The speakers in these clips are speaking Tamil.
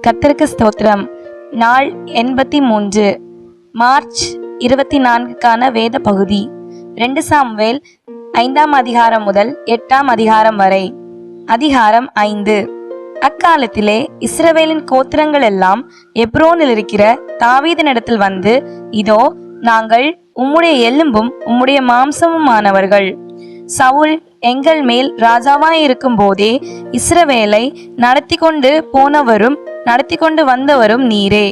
கர்த்தருக்கு ஸ்தோத்திரம். நாள் 83, மார்ச் 24க்கான வேத பகுதி 2 சாமுவேல் 5ஆம் அதிகாரம் முதல் 8ஆம் அதிகாரம் வரை. அதிகாரம் 5. அக்காலத்திலே இஸ்ரவேலின் கோத்திரங்கள் எல்லாம் எப்ரோனில் இருக்கிற தாவீதினிடத்தில் வந்து, இதோ நாங்கள் உம்முடைய எலும்பும் உம்முடைய மாம்சமுமானவர்கள். சவுல் எங்கள் மேல் ராஜாவாயிருக்கும் போதே இஸ்ரவேலை நடத்தி கொண்டு போனவரும் நடத்தி கொண்டு வந்தவரும் நீரே.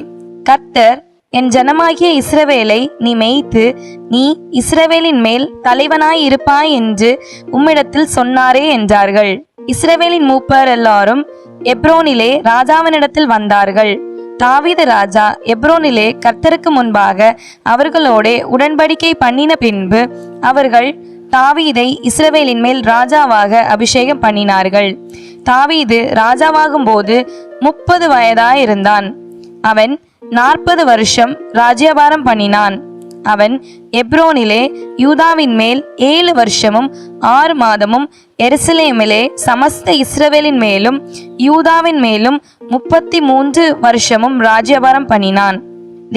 கர்த்தர் என் ஜனமாகிய இஸ்ரவேலை நீ மேய்த்து நீ இஸ்ரவேலின் மேல் தலைவனாய் இருப்பாய் என்று உம்மிடத்தில் சொன்னாரே என்றார்கள். இஸ்ரவேலின் மூப்பர் எல்லாரும் எப்ரோனிலே ராஜாவினிடத்தில் வந்தார்கள். தாவீது ராஜா எப்ரோனிலே கர்த்தருக்கு முன்பாக அவர்களோட உடன்படிக்கை பண்ணின பின்பு அவர்கள் தாவீதை இஸ்ரவேலின் மேல் ராஜாவாக அபிஷேகம் பண்ணினார்கள். தாவீது ராஜாவாகும் போது 30 வயதாயிருந்தான். அவன் 40 வருஷம் ராஜ்யபாரம் பண்ணினான். அவன் எப்ரோனிலே யூதாவின் மேல் 7 வருஷமும் 6 மாதமும், எருசலேமிலே சமஸ்த இஸ்ரவேலின் மேலும் யூதாவின் மேலும் 33 வருஷமும் ராஜ்யபாரம் பண்ணினான்.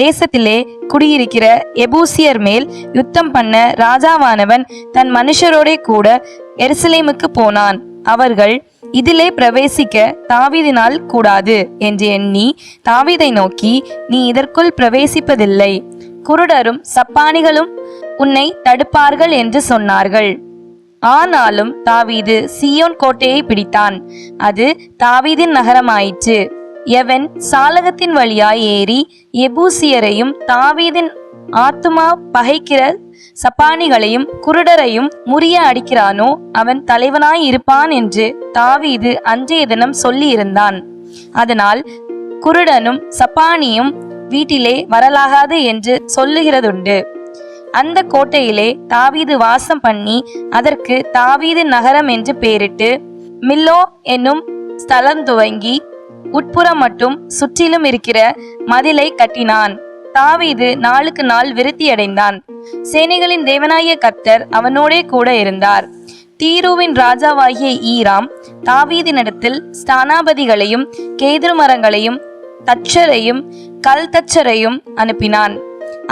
தேசத்திலே குடியிருக்கிற எபூசியர் மேல் யுத்தம் பண்ண ராஜாவானவன் தன் மனுஷரோடே கூட எருசலேமுக்கு போனான். அவர்கள் இதிலே பிரவேசிக்க தாவீதினால் கூடாது என்று எண்ணி தாவீதை நோக்கி, நீ இதற்குள் பிரவேசிப்பதில்லை, குருடரும் சப்பானிகளும் உன்னை தடுப்பார்கள் என்று சொன்னார்கள். ஆனாலும் தாவீது சீயோன் கோட்டையை பிடித்தான். அது தாவீதின் நகரமாயிற்று. எவன் சாலகத்தின் வழியாய் ஏறி எபூசியரையும் தாவீதின் ஆத்துமா பகைக்கிற சப்பானிகளையும் குருடரையும் முறிய அடிக்கிறானோ அவன் தலைவனாய் இருப்பான் என்று தாவீது அன்றைய தினம் சொல்லி இருந்தான். அதனால் குருடனும் சப்பானியும் வீட்டிலே வரலாகாது என்று சொல்லுகிறதுண்டு. அந்த கோட்டையிலே தாவீது வாசம் பண்ணி அதற்கு தாவீது நகரம் என்று பெயரிட்டு மில்லோ என்னும் ஸ்தலம் துவங்கி உட்புறம் மட்டும் சுற்றிலும் இருக்கிற மதிலை கட்டினான். தாவீது நாளுக்கு நாள் விருத்தியடைந்தான். சேனைகளின் தேவனாகிய கர்த்தர் அவனோடே கூட இருந்தார். தீருவின் ராஜாவாகிய ஈராம் தாவீதினிடத்தில் ஸ்தானாபதிகளையும் கேதுரு மரங்களையும் தச்சரையும் கல் தச்சரையும் அனுப்பினான்.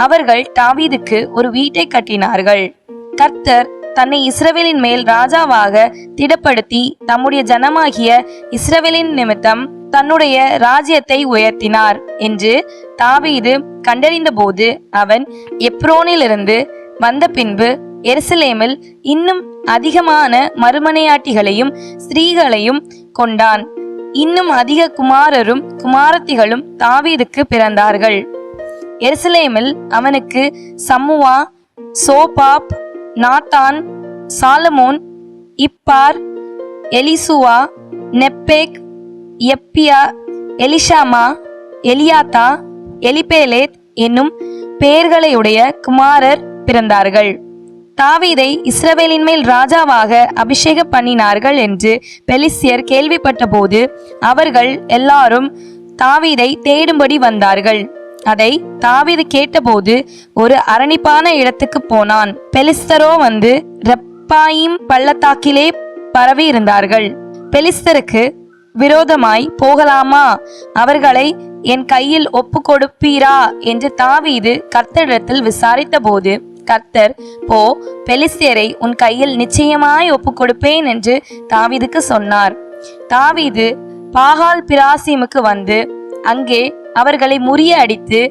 அவர்கள் தாவீதுக்கு ஒரு வீட்டை கட்டினார்கள். கர்த்தர் தன்னை இஸ்ரவேலின் மேல் ராஜாவாக திடப்படுத்தி தம்முடைய ஜனமாகிய இஸ்ரவேலின் நிமித்தம் தன்னுடைய ராஜ்யத்தை உயர்த்தினார் என்று தாவீது கண்டறிந்த போது அவன் எப்ரோனிலிருந்து வந்த பின்பு எருசலேமில் இன்னும் அதிகமான மறுமனையாட்டிகளையும் ஸ்திரீகளையும் கொண்டான். இன்னும் அதிக குமாரரும் குமாரத்திகளும் தாவீதுக்கு பிறந்தார்கள். எருசலேமில் அவனுக்கு Shammua, Shobab, Nathan, Solomon, Ibhar, Elishua, Nepheg, Japhia, Elishama, Eliada, Eliphelet என்னும் பெயர்களையுடைய குமாரர் பிறந்தார்கள். தாவீதை இஸ்ரவேலின் மேல் ராஜாவாக அபிஷேகம் பண்ணினார்கள் என்று பெலிஸ்தியர் கேள்விப்பட்ட போது அவர்கள் எல்லாரும் தாவீதை தேடும்படி வந்தார்கள். அதை தாவீது கேட்டபோது ஒரு அரணிப்பான இடத்துக்கு போனான். பெலிஸ்தரோ வந்து ரெப்பாயிம் பள்ளத்தாக்கிலே பரவி இருந்தார்கள். பெலிஸ்தருக்கு விரோதமாய் போகலாமா, அவர்களை என் கையில் ஒப்பு கொடுப்பீரா என்று தாவீது கர்த்தரிடத்தில் விசாரித்த போது கர்த்தர், போ, பெலிஸ்தியரை உன் கையில் நிச்சயமாய் ஒப்பு கொடுப்பேன் என்று தாவீதுக்கு சொன்னார். தாவீது பாகால் பிராசீமுக்கு வந்து அங்கே அவர்களை முறிய அடித்து,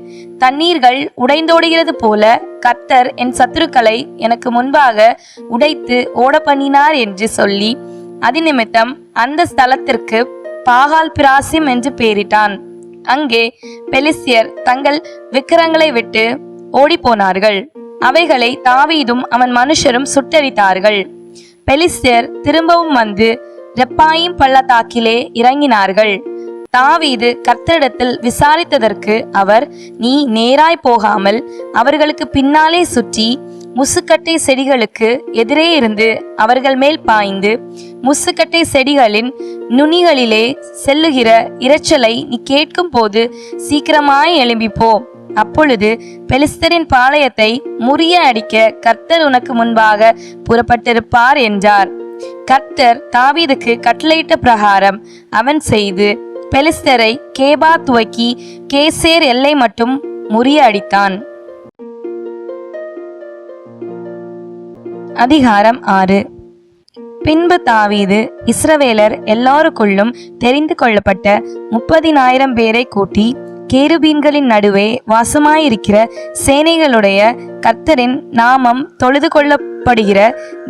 தண்ணீர்கள் உடைந்தோடுகிறது போல கர்த்தர் என் சத்துருக்களை எனக்கு முன்பாக உடைத்து ஓட பண்ணினார் என்று சொல்லி அதிநிமித்தம் அந்த ஸ்தலத்திற்கு பாகால் பிராசிம் என்று பெயரிட்டான். அங்கே பெலிஸ்தியர் தங்கள் விக்கிரங்களை விட்டு ஓடி போனார்கள். அவைகளை தாவீதும் அவன் மனுஷரும் சுட்டரித்தார்கள். பெலிஸ்தியர் திரும்பவும் வந்து ரெப்பாயிம் பள்ளத்தாக்கிலே இறங்கினார்கள். தாவீது கர்த்தரிடத்தில் விசாரித்ததற்கு அவர், நீ நேராய் போகாமல் அவர்களுக்கு பின்னாலே சுற்றி முசுக்கட்டை செடிகளுக்கு எதிரே இருந்து அவர்கள் மேல் பாய்ந்து முசுக்கட்டை செடிகளின் நுனிகளிலே செல்லுகிற இரைச்சலை நீ கேட்கும் போது சீக்கிரமாய் எழும்பிப்போ. அப்பொழுது பெலிஸ்தரின் பாளையத்தை முறிய அடிக்க கர்த்தர் உனக்கு முன்பாக புறப்பட்டிருப்பார் என்றார். கர்த்தர் தாவீதுக்கு கட்டளையிட்ட பிரகாரம் அவன் செய்து பெலிஸ்தரை கேபா துவக்கி கேசேர் எல்லை மட்டும் முறிய அடித்தான். அதிகாரம் 6. பின்பு தாவீது இஸ்ரவேலர் எல்லாருக்குள்ளும் தெரிந்து கொள்ளப்பட்ட 30,000 பேரை கூட்டி கேருபீன்களின் நடுவே வாசமாயிருக்கிற சேனைகளுடைய கர்த்தரின் நாமம் தொழுது கொள்ளப்படுகிற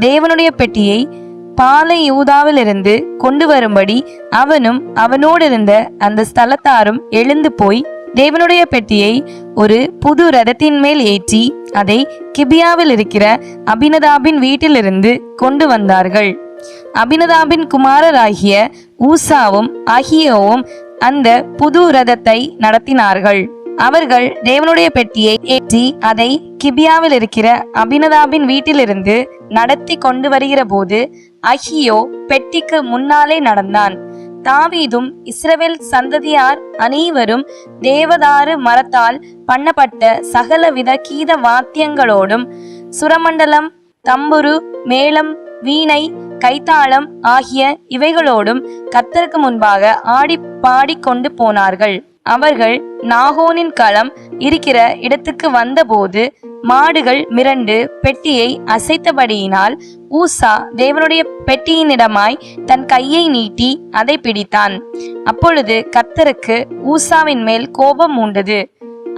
தேவனுடைய பெட்டியை பாலயூதாவிலிருந்து கொண்டு வரும்படி அவனும் அவனோடிருந்த அந்த ஸ்தலத்தாரும் எழுந்து போய் தேவனுடைய பெட்டியை ஒரு புது ரதத்தின் மேல் ஏற்றி அதை கிபியாவில் இருக்கிற அபினதாபின் வீட்டிலிருந்து கொண்டு வந்தார்கள். அபினதாபின் குமாரராகிய ஊசாவும் அகியோவும் அந்த புது ரதத்தை நடத்தினார்கள். அவர்கள் தேவனுடைய பெட்டியை ஏற்றி அதை கிபியாவில் இருக்கிற அபினதாபின் வீட்டிலிருந்து நடத்தி கொண்டு வருகிற போது அகியோ பெட்டிக்கு முன்னாலே நடந்தான். தாவீதும் இஸ்ரவேல் சந்ததியார் அனைவரும் தேவதாரு மரத்தால் பண்ணப்பட்ட சகலவித கீத வாத்தியங்களோடும் சுரமண்டலம், தம்புரு, மேளம், வீணை, கைத்தாளம் ஆகிய இவைகளோடும் கர்த்தருக்கு முன்பாக ஆடி பாடி கொண்டு போனார்கள். அவர்கள் நாகோனின் களம் இருக்கிற இடத்துக்கு வந்தபோது மாடுகள் மிரண்டு பெட்டியை அசைத்தபடியினால் ஊசா தேவனுடைய பெட்டியினிடமாய் தன் கையை நீட்டி அதை பிடித்தான். அப்பொழுது கர்த்தருக்கு ஊசாவின் மேல் கோபம் மூண்டது.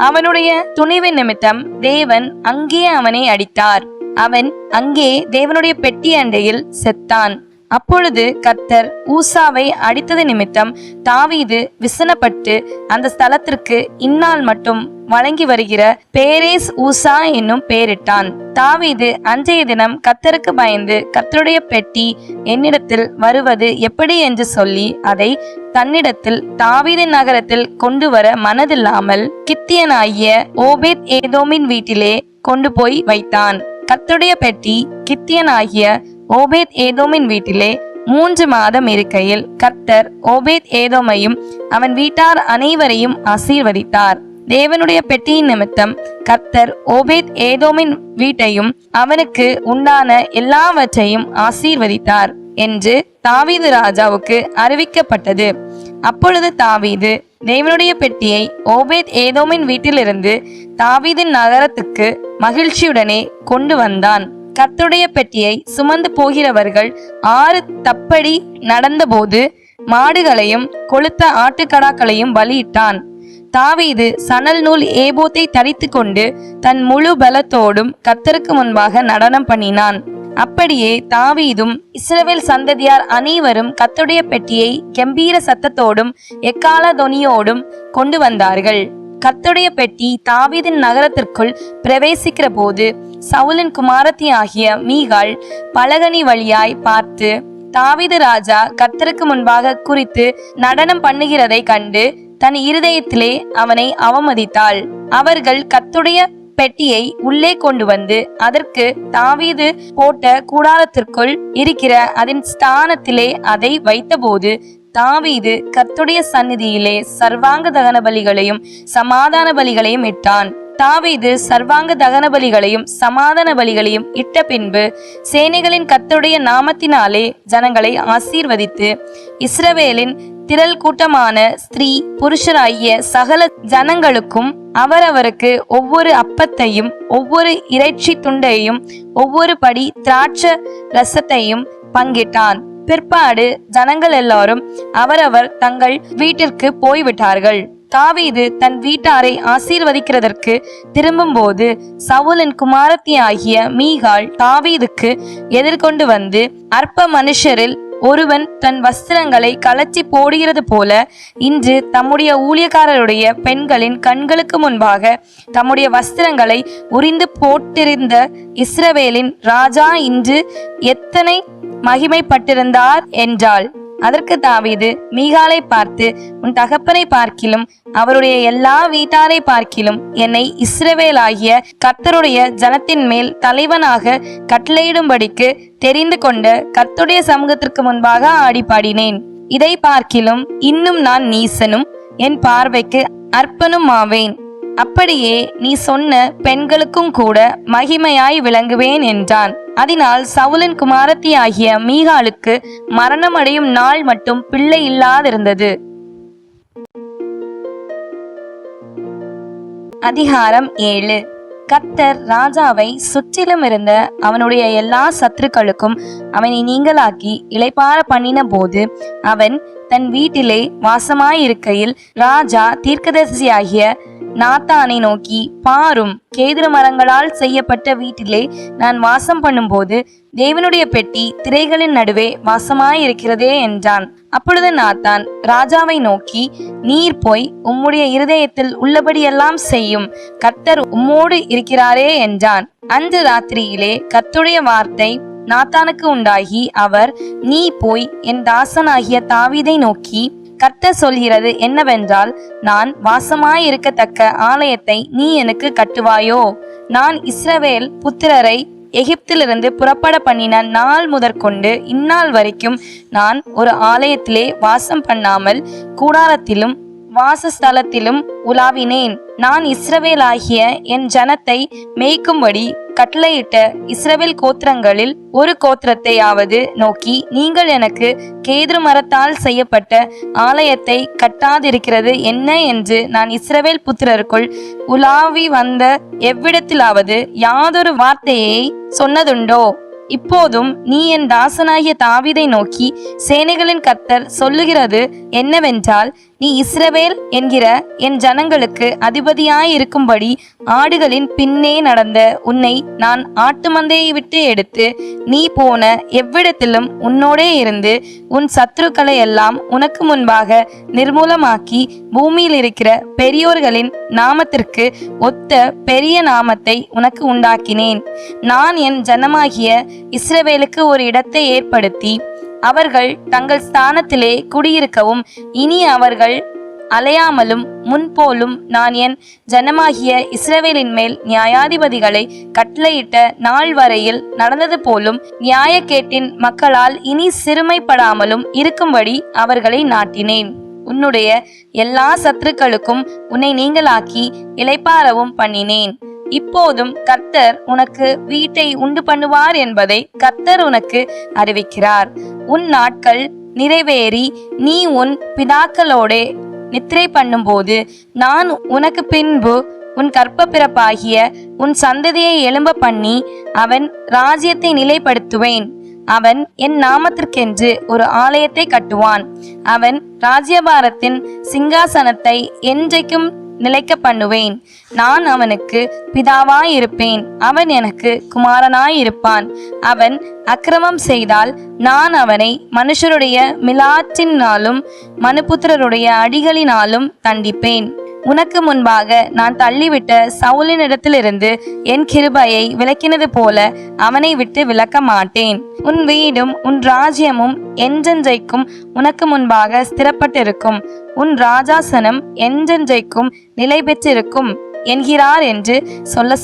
அவனுடைய துணிவின் நிமித்தம் தேவன் அங்கே அவனை அடித்தார். அவன் அங்கே தேவனுடைய பெட்டி அண்டையில் செத்தான். அப்பொழுது கர்த்தர் ஊசாவை அடித்தது நிமித்தம் தாவீது விசனப்பட்டு அந்த ஸ்தலத்திற்கு இந்நாள் மட்டும் வழங்கி வருகிற பேரேஸ் ஊசா என்னும் பெயரிட்டான். தாவீது அன்றைய தினம் கர்த்தருக்கு பயந்து கர்த்தருடைய பெட்டி என்னிடத்தில் வருவது எப்படி என்று சொல்லி அதை தன்னிடத்தில் தாவீதின் நகரத்தில் கொண்டு வர மனதில்லாமல் கித்தியனாகிய ஓபேத் ஏதோமின் வீட்டிலே கொண்டு போய் வைத்தான். கர்த்தருடைய பெட்டி கித்தியனாகிய ஓபேத் ஏதோமின் வீட்டிலே 3 மாதம் இருக்கையில் கர்த்தர் ஓபேத் ஏதோமையும் அவன் வீட்டார் அனைவரையும் ஆசீர்வதித்தார். தேவனுடைய பெட்டியின் நிமித்தம் கர்த்தர் ஓபேத் ஏதோமின் வீட்டையும் அவனுக்கு உண்டான எல்லாவற்றையும் ஆசீர்வதித்தார் என்று தாவீது ராஜாவுக்கு அறிவிக்கப்பட்டது. அப்பொழுது தாவீது தேவனுடைய பெட்டியை ஓபேத் ஏதோமின் வீட்டிலிருந்து தாவீதின் நகரத்துக்கு மகிழ்ச்சியுடனே கொண்டு வந்தான். கர்த்தருடைய பெட்டியை சுமந்து போகிறவர்கள் 6 தப்படி நடந்தபோது மாடுகளையும் கொழுத்த ஆட்டுக்கடாக்களையும் பலியிட்டான். தாவீது சணல் நூல் ஏபோத்தை தரித்து கொண்டு தன் முழு பலத்தோடும் கர்த்தருக்கு முன்பாக நடனம் பண்ணினான். அப்படியே தாவீதும் இஸ்ரவேல் சந்ததியார் அனைவரும் கர்த்தருடைய பெட்டியை கம்பீர சத்தத்தோடும் எக்கால தொனியோடும் கொண்டு வந்தார்கள். கர்த்தருடைய பெட்டி தாவீதின் நகரத்திற்குள் பிரவேசிக்கிற போது சவுலின் குமாரத்தி ஆகிய மீகாள் பலகனி வழியாய் பார்த்து தாவீது ராஜா கர்த்தருக்கு முன்பாக குறித்து நடனம் பண்ணுகிறதை கண்டு தன் இருதயத்திலே அவனை அவமதித்தாள். அவர்கள் கர்த்தருடைய பெட்டியை உள்ளே கொண்டு வந்து அதற்கு தாவீது போட்ட கூடாரத்திற்குள் இருக்கிற அதன் ஸ்தானத்திலே அதை வைத்தபோது தாவீது கர்த்தருடைய சந்நிதியிலே சர்வாங்க தகன பலிகளையும் சமாதான பலிகளையும் இட்டான். தாவீது சர்வாங்க தகன பலிகளையும் சமாதான பலிகளையும் இட்ட பின்பு சேனைகளின் கர்த்தருடைய நாமத்தினாலே ஜனங்களை ஆசீர்வதித்து இஸ்ரவேலின் திரள் கூட்டமான ஸ்திரீ புருஷராகிய சகல ஜனங்களுக்கும் அவரவருக்கு ஒவ்வொரு அப்பத்தையும் ஒவ்வொரு இறைச்சி துண்டையும் ஒவ்வொரு படி திராட்சை ரசத்தையும் பங்கிட்டான். பிற்பாடு ஜனங்கள் எல்லாரும் அவரவர் தங்கள் வீட்டிற்கு போய்விட்டார்கள். தாவீது தன் வீட்டாரை ஆசீர்வதிக்கிறதற்கு திரும்பும்போது சவுலின் குமாரத்தி ஆகிய மீகாள் தாவீதுக்கு எதிர்கொண்டு வந்து அற்ப மனுஷரில் ஒருவன் தன் வஸ்திரங்களை கலச்சி போடுகிறது போல இன்று தம்முடைய ஊழியக்காரருடைய பெண்களின் கண்களுக்கு முன்பாக தம்முடைய வஸ்திரங்களை உரிந்து போட்டிருந்த இஸ்ரவேலின் ராஜா இன்று எத்தனை மகிமைப்பட்டிருந்தார் என்றாள். அதற்கு தாவீது மீகாலை பார்த்து, உன் தகப்பனை பார்க்கிலும் அவருடைய எல்லா வீட்டாரை பார்க்கிலும் என்னை இஸ்ரவேலாகிய கர்த்தருடைய ஜனத்தின் மேல் தலைவனாக கட்டளையிடும்படிக்கு தெரிந்து கொண்ட கர்த்தருடைய சமூகத்திற்கு முன்பாக ஆடி பாடினேன். இதை பார்க்கிலும் இன்னும் நான் நீசனும் என் பார்வைக்கு அற்பனும் ஆவேன். அப்படியே நீ சொன்ன பெண்களுக்கும் கூட மகிமையாய் விளங்குவேன் என்றான். அதனால் சவுலின் குமாரத்தி ஆகிய மீகாளுக்கு மரணமடையும் நாள் மட்டும் பிள்ளை இல்லாதிருந்தது. அதிகாரம் 7. கர்த்தர் ராஜாவை சுற்றிலும் இருந்த அவனுடைய எல்லா சத்துருக்களுக்கும் அவனை நீங்களாக்கி இளைப்பாற பண்ணின போது அவன் தன் வீட்டிலே வாசமாயிருக்கையில் ராஜா தீர்க்கதரிசியாகிய நாத்தானை நோக்கி, பாரும், கேதுரு மரங்களால் செய்யப்பட்ட வீட்டிலே நான் வாசம் பண்ணும்போது தேவனுடைய பெட்டி திரைகளின் நடுவே வாசமாயிருக்கிறதே என்றான். அப்பொழுது நாத்தான் ராஜாவை நோக்கி, நீர் போய் உம்முடைய இருதயத்தில் உள்ளபடியெல்லாம் செய்யும், கர்த்தர் உம்மோடு இருக்கிறாரே என்றான். அன்று ராத்திரியிலே கர்த்தருடைய வார்த்தை நாத்தானுக்கு உண்டாகி அவர், நீ போய் என் தாசனாகிய தாவீதை நோக்கி, கர்த்தர் சொல்கிறது என்னவென்றால், நான் வாசமாயிருக்கத்தக்க ஆலயத்தை நீ எனக்கு கட்டுவாயோ? நான் இஸ்ரவேல் புத்திரரை எகிப்திலிருந்து புறப்பட பண்ணின நாள் முதற்கொண்டு இந்நாள் வரைக்கும் நான் ஒரு ஆலயத்திலே வாசம் பண்ணாமல் கூடாரத்திலும் வாசஸ்தலத்திலும் உலாவினேன். நான் இஸ்ரவேலாகிய என் ஜனத்தை மேய்க்கும்படி கட்டளையிட்ட இஸ்ரவேல் கோத்திரங்களில் ஒரு கோத்திரத்தையாவது நோக்கி, நீங்கள் எனக்கு கேதுரு மரத்தால் செய்யப்பட்ட ஆலயத்தை கட்டாதிருக்கிறது என்ன என்று நான் இஸ்ரவேல் புத்திரருக்குள் உலாவி வந்த எவ்விடத்திலாவது யாதொரு வார்த்தையை சொன்னதுண்டோ? இப்போதும் நீ என் தாசனாகிய தாவீதை நோக்கி, சேனைகளின் கர்த்தர் சொல்லுகிறது என்னவென்றால், நீ இஸ்ரவேல் என்கிற என் ஜனங்களுக்கு அதிபதியாயிருக்கும்படி ஆடுகளின் பின்னே நடந்த உன்னை நான் ஆட்டு மந்தையை விட்டு எடுத்து நீ போன எவ்விடத்திலும் உன்னோடே இருந்து உன் சத்துருக்களை எல்லாம் உனக்கு முன்பாக நிர்மூலமாக்கி பூமியில் இருக்கிற பெரியோர்களின் நாமத்திற்கு ஒத்த பெரிய நாமத்தை உனக்கு உண்டாக்கினேன். நான் என் ஜனமாகிய இஸ்ரவேலுக்கு ஒரு இடத்தை ஏற்படுத்தி அவர்கள் தங்கள் ஸ்தானத்திலே குடியிருக்கவும் இனி அவர்கள் அலையாமலும் முன்போலும் நான் என் ஜனமாகிய இஸ்ரவேலின் மேல் நியாயாதிபதிகளை கட்டளையிட்ட நாள் வரையில் நடந்தது போலும் நியாயக்கேட்டின் மக்களால் இனி சிறுமைப்படாமலும் இருக்கும்படி அவர்களை நாட்டினேன். உன்னுடைய எல்லா சத்துருக்களுக்கும் உன்னை நீங்களாக்கி இளைப்பாறவும் பண்ணினேன். இப்போதும் கர்த்தர் உனக்கு வீட்டை உண்டு பண்ணுவார் என்பதை கர்த்தர் உனக்கு அறிவிக்கிறார். உன் நாட்கள் நிறைவேறி நீ உன் பிதாக்களோடே நித்திரை பண்ணும்போது நான் உனக்கு பின்பு உன் கற்ப பிறப்பாகிய உன் சந்ததியை எழும்ப பண்ணி அவன் ராஜ்யத்தை நிலைப்படுத்துவேன். அவன் என் நாமத்திற்கென்று ஒரு ஆலயத்தை கட்டுவான். அவன் ராஜ்யபாரத்தின் சிங்காசனத்தை என்றைக்கும் நிலைக்க பண்ணுவேன். நான் அவனுக்கு பிதாவாயிருப்பேன், அவன் எனக்கு குமாரனாயிருப்பான். அவன் அக்கிரமம் செய்தால் நான் அவனை மனுஷருடைய மிலாற்றினாலும் மனுபுத்திரருடைய அடிகளினாலும் தண்டிப்பேன். உனக்கு முன்பாக நான் தள்ளிவிட்ட சவுலினிடத்திலிருந்து என் கிருபையை விலக்கினது போல அவனை விட்டு விலக்க மாட்டேன். உன் வீடும் உன் ராஜ்யமும் என்றென்றைக்கும் உனக்கு முன்பாக ஸ்திரப்பட்டிருக்கும். உன் ராஜாசனம் என்றென்றைக்கும் நிலை பெற்றிருக்கும் என்கிறார் என்று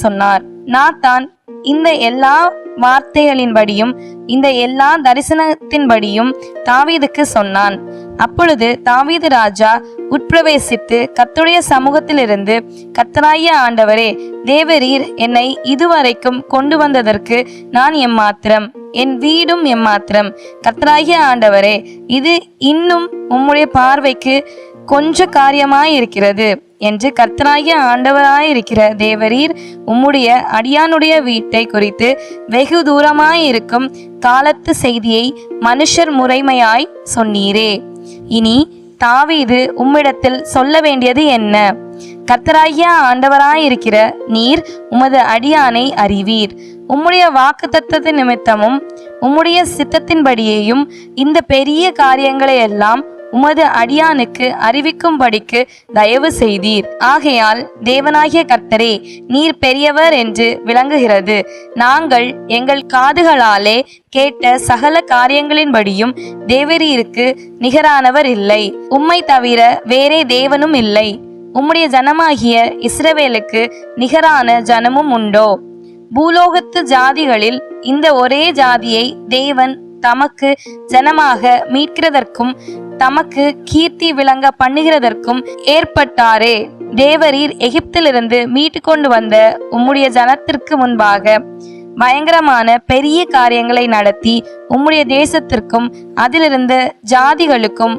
சொன்னார். நாத்தான் இந்த எல்லா வார்த்தைகளின்படியும் இந்த எல்லா தரிசனத்தின்படியும் தாவீதுக்கு சொன்னான். அப்பொழுது தாவீது ராஜா உட்பிரவேசித்து கர்த்தருடைய சமூகத்திலிருந்து, கர்த்தராகிய ஆண்டவரே, தேவரீர் என்னை இதுவரைக்கும் கொண்டு வந்ததற்கு நான் எம்மாத்திரம், என் வீடும் எம்மாத்திரம். கர்த்தராகிய ஆண்டவரே, இது இன்னும் உம்முடைய பார்வைக்கு கொஞ்ச காரியமாயிருக்கிறது என்று கர்த்தராகிய ஆண்டவராயிருக்கிற தேவரீர் உம்முடைய அடியானுடைய வீட்டை குறித்து வெகு தூரமாயிருக்கும் காலத்து செய்தியை மனுஷர் முறைமையாய் சொன்னீரே. இனி தாவீது உம்மிடத்தில் சொல்ல வேண்டியது என்ன? கர்த்தராகிய ஆண்டவராயிருக்கிற நீர் உமது அடியானை அறிவீர். உம்முடைய வாக்குத்தத்த நிமித்தமும் உம்முடைய சித்தத்தின்படியேயும் இந்த பெரிய காரியங்களை எல்லாம் உமது அடியானுக்கு அறிவிக்கும்படிக்கு தயவு செய்தீர். ஆகையால் தேவனாகிய கர்த்தரே, நீர் பெரியவர் என்று விளங்குகிறது. நாங்கள் எங்கள் காதுகளாலே கேட்ட சகல காரியங்களின்படியும் தேவரீருக்கு நிகரானவர் இல்லை, உம்மை தவிர வேறே தேவனும் இல்லை. உம்முடைய ஜனமாகிய இஸ்ரவேலுக்கு நிகரான ஜனமும் உண்டோ? பூலோகத்து ஜாதிகளில் இந்த ஒரே ஜாதியை தேவன் தமக்கு ஜனமாக மீட்கிறதற்கும் தமக்கு கீர்த்தி விளங்க பண்ணுகிறதற்கும் ஏற்பட்டாரே. தேவரீர் எகிப்திலிருந்து மீட்டு கொண்டு வந்த உம்முடைய ஜனத்திற்கு முன்பாக பயங்கரமான பெரிய காரியங்களை நடத்தி உம்முடைய தேசத்திற்கும் அதிலிருந்த ஜாதிகளுக்கும்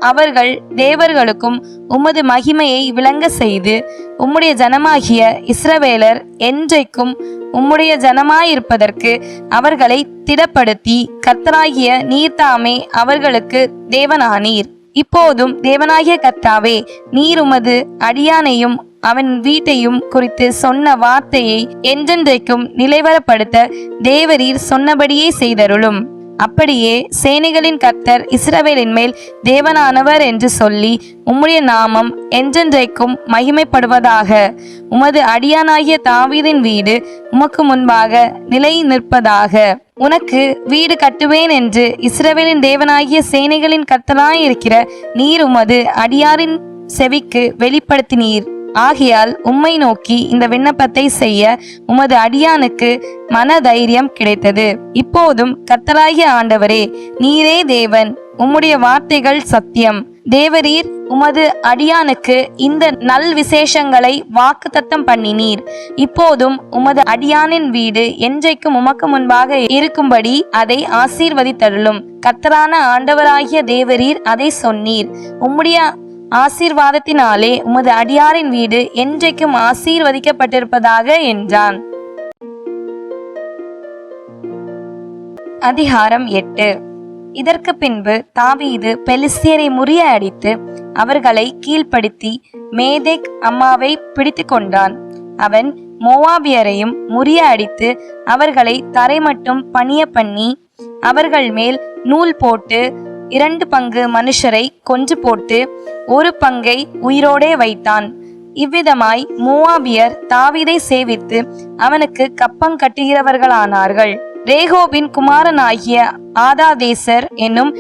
அவர்கள் தேவர்களுக்கும் உமது மகிமையை விளங்க செய்து உம்முடைய ஜனமாகிய இஸ்ரவேலர் என்றைக்கும் உம்முடைய ஜனமாயிருப்பதற்கு அவர்களை திடப்படுத்தி கர்த்தராகிய நீர்தாமே அவர்களுக்கு தேவனானீர். இப்போதும் தேவனாகிய கர்த்தாவே, நீர் உமது அடியானையும் அவன் வீட்டையும் குறித்து சொன்ன வார்த்தையை என்றென்றைக்கும் நிலைவரப்படுத்த தேவரீர் சொன்னபடியே செய்தருளும். அப்படியே சேனைகளின் கர்த்தர் இஸ்ரவேலின் மேல் தேவனானவர் என்று சொல்லி உம்முடைய நாமம் என்றென்றைக்கும் மகிமைப்படுவதாக. உமது அடியானாகிய தாவீதின் வீடு உமக்கு முன்பாக நிலை நிற்பதாக. உனக்கு வீடு கட்டுவேன் என்று இஸ்ரவேலின் தேவனாகிய சேனைகளின் கர்த்தராயிருக்கிற நீர் உமது அடியாரின் செவிக்கு வெளிப்படுத்தினீர். ஆகையால் உம்மை நோக்கி இந்த விண்ணப்பத்தை செய்ய உமது அடியானுக்கு மன தைரியம் கிடைத்தது. இப்போதும் கர்த்தராகிய ஆண்டவரே, நீரே தேவன், உம்முடைய வார்த்தைகள் சத்தியம். தேவரீர் உமது அடியானுக்கு இந்த நல் விசேஷங்களை வாக்குத்தத்தம் பண்ணினீர். இப்போதும் உமது அடியானின் வீடு என்றைக்கும் உமக்கு முன்பாக இருக்கும்படி அதை ஆசீர்வதித்தருளும். கர்த்தரான ஆண்டவராகிய தேவரீர் அதை சொன்னீர். உம்முடைய ஆசீர்வாதத்தினாலே உமது அடியாரின் வீடு என்றைக்கும் ஆசீர்வதிக்கப்பட்டிருப்பதாக என்றான். அதிகாரம் 8. இதற்கு பின்பு தாவீது பெலிஸ்தியரை முறியடித்து அவர்களை கீழ்ப்படுத்தி மேதேக் அம்மாவை பிடித்து கொண்டான். அவன் மோவாபியரையும் முறியடித்து அவர்களை தரை மட்டும் பணிய பண்ணி அவர்கள் மேல் நூல் போட்டு 2 பங்கு மனுஷரை கொன்று போட்டு 1 பங்கை உயிரோடே வைத்தான். இவ்விதமாய் மோவாபியர் தாவீதை சேவித்து அவனுக்கு கப்பம் கட்டுகிறவர்களானார்கள். ரேகோபின் குமாரனாகிய ஆதாதேசர் என்னும்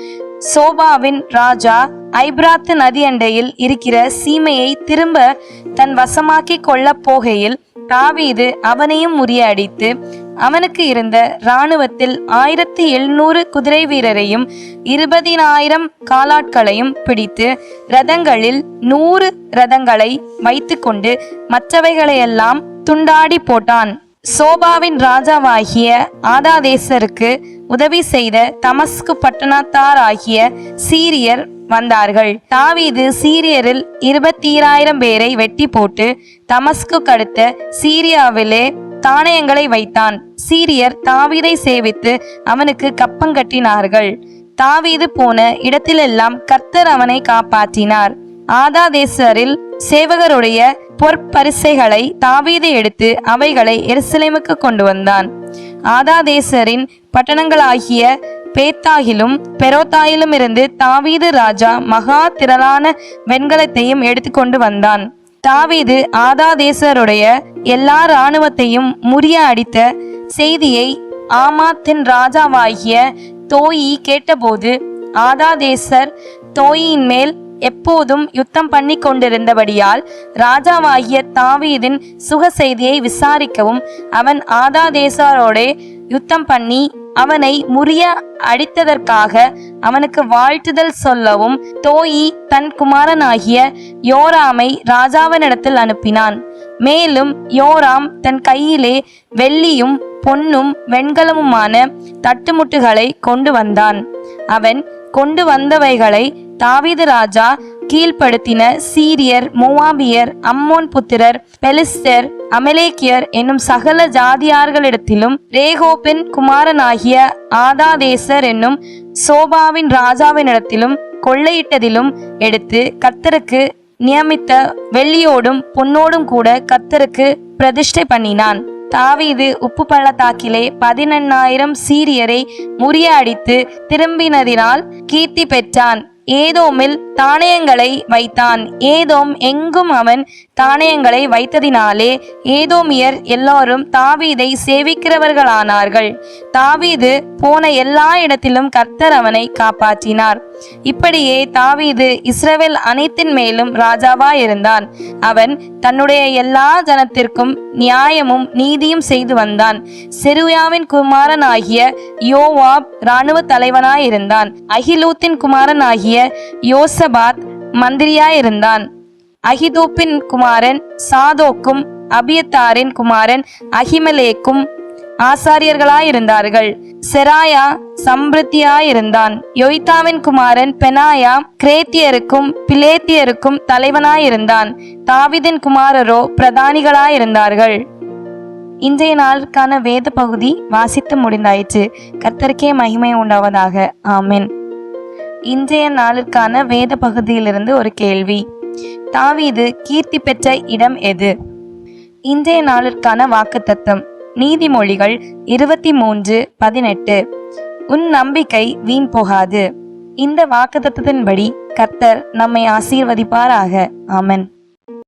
சோபாவின் ராஜா ஐப்ராத்து நதி அண்டையில் இருக்கிற சீமையை திரும்ப தன் வசமாக்கி கொள்ள போகையில் தாவீது அவனையும் முறியடித்து அவனுக்கு இருந்த இராணுவத்தில் 1700 குதிரை வீரரையும் 20,000 காலாட்களையும் பிடித்து ரதங்களில் 100 ரதங்களை வைத்து கொண்டு மற்றவைகளையெல்லாம் துண்டாடி போட்டான். சோபாவின் ராஜாவாகிய ஆதாதேசருக்கு உதவி செய்த தமஸ்கு பட்டணத்தாராகிய சீரியர் வந்தார்கள். தாவீது சீரியரில் 20,000 பேரை வெட்டி போட்டு தமஸ்கு அடுத்த சீரியாவிலே தானியங்களை வைத்தான். சீரியர் தாவீதை சேவித்து அவனுக்கு கப்பங்கட்டினார்கள். தாவீது போன இடத்திலெல்லாம் கர்த்தர் அவனை காப்பாற்றினார். ஆதாதேசரில் சேவகருடைய பொற்பரிசைகளை தாவீது எடுத்து அவைகளை எருசலேமுக்கு கொண்டு வந்தான். ஆதாதேசரின் பட்டணங்களாகிய பேத்தாகிலும் பெரோத்தாயிலும் இருந்து தாவீது ராஜா மகா திரளான வெண்கலத்தையும் எடுத்துக்கொண்டு வந்தான். தாவீது ஆதாதேசருடைய எல்லா இராணுவத்தையும் முறிய அடித்த செய்தியை ஆமாத்தின் ராஜாவாகிய தோயி கேட்டபோது ஆதாதேசர் தோயின் மேல் எப்போதும் யுத்தம் பண்ணி கொண்டிருந்தபடியால் ராஜாவாகிய தாவீதின் சுக செய்தியை விசாரிக்கவும் அவன் ஆதாதேசரோடே யுத்தம் பண்ணி அவனை முறிய அடித்ததற்காக அவனுக்கு வாழ்த்துதல் சொல்லவும் தோயி தன் குமாரனாகிய யோராமை ராஜாவினிடத்தில் அனுப்பினான். மேலும் யோராம் தன் கையிலே வெள்ளியும் பொன்னும் வெண்கலமுமான தட்டுமுட்டுகளை கொண்டு வந்தான். அவன் கொண்டு வந்தவைகளை தாவீது ராஜா கீழ்ப்படுத்தின சீரியர், மோவாபியர், அம்மோன் புத்திரர், பெலிஸ்தர், அமலேக்கியர் என்னும் சகல ஜாதியார்களிடத்திலும் ரேகோபின் குமாரனாகிய ஆதாதேசர் என்னும் சோபாவின் ராஜாவினிடத்திலும் கொள்ளையிட்டதிலும் எடுத்து கர்த்தருக்கு நியமித்த வெள்ளியோடும் பொன்னோடும் கூட கர்த்தருக்கு பிரதிஷ்டை பண்ணினான். தாவீது உப்பு பள்ளத்தாக்கிலே 18,000 சீரியரை முறிய அடித்து திரும்பினதினால் கீர்த்தி பெற்றான். ஏதோமில் தானியங்களை வைத்தான். ஏதோம் எங்கும் அவன் தானியங்களை வைத்ததினாலே ஏதோமியர் எல்லாரும் தாவீதை சேவிக்கிறவர்களானார்கள். தாவீது போன எல்லா இடத்திலும் கர்த்தர் அவனை காப்பாற்றினார். இப்படியே தாவீது இஸ்ரவேல் அனைத்தின் மேலும் ராஜாவாயிருந்தான். அவன் தன்னுடைய எல்லா ஜனத்திற்கும் நியாயமும் நீதியும் செய்து வந்தான். செருயாவின் குமாரனாகிய யோவாப் இராணுவ தலைவனாயிருந்தான். அகிலூத்தின் குமாரனாகிய யோசபாத் மந்திரியாயிருந்தான். அகிதூப்பின் குமாரன் சாதோக்கும் அபியத்தாரின் குமாரன் அகிமலேக்கும் ஆசாரியர்களாயிருந்தார்கள். செராயா சம்பிருத்தியாயிருந்தான். யோய்தாவின் குமாரன் பெனாயா கிரேத்தியருக்கும் பிலேத்தியருக்கும் தலைவனாயிருந்தான். தாவீதின் குமாரரோ பிரதானிகளாயிருந்தார்கள். இன்றைய நாளுக்கான வேத பகுதி வாசித்து முடிந்தாயிற்று. கர்த்தருக்கே மகிமை உண்டாவதாக. ஆமென். இன்றைய நாளுக்கான வேத பகுதியிலிருந்து ஒரு கேள்வி. தாவீது கீர்த்தி பெற்ற இடம் எது? இன்றைய நாளிற்கான வாக்குத்தத்தம் நீதிமொழிகள் 23:18. உன் நம்பிக்கை வீண் போகாது. இந்த வாக்குத்தத்தத்தின்படி கர்த்தர் நம்மை ஆசீர்வதிப்பாராக. ஆமென்.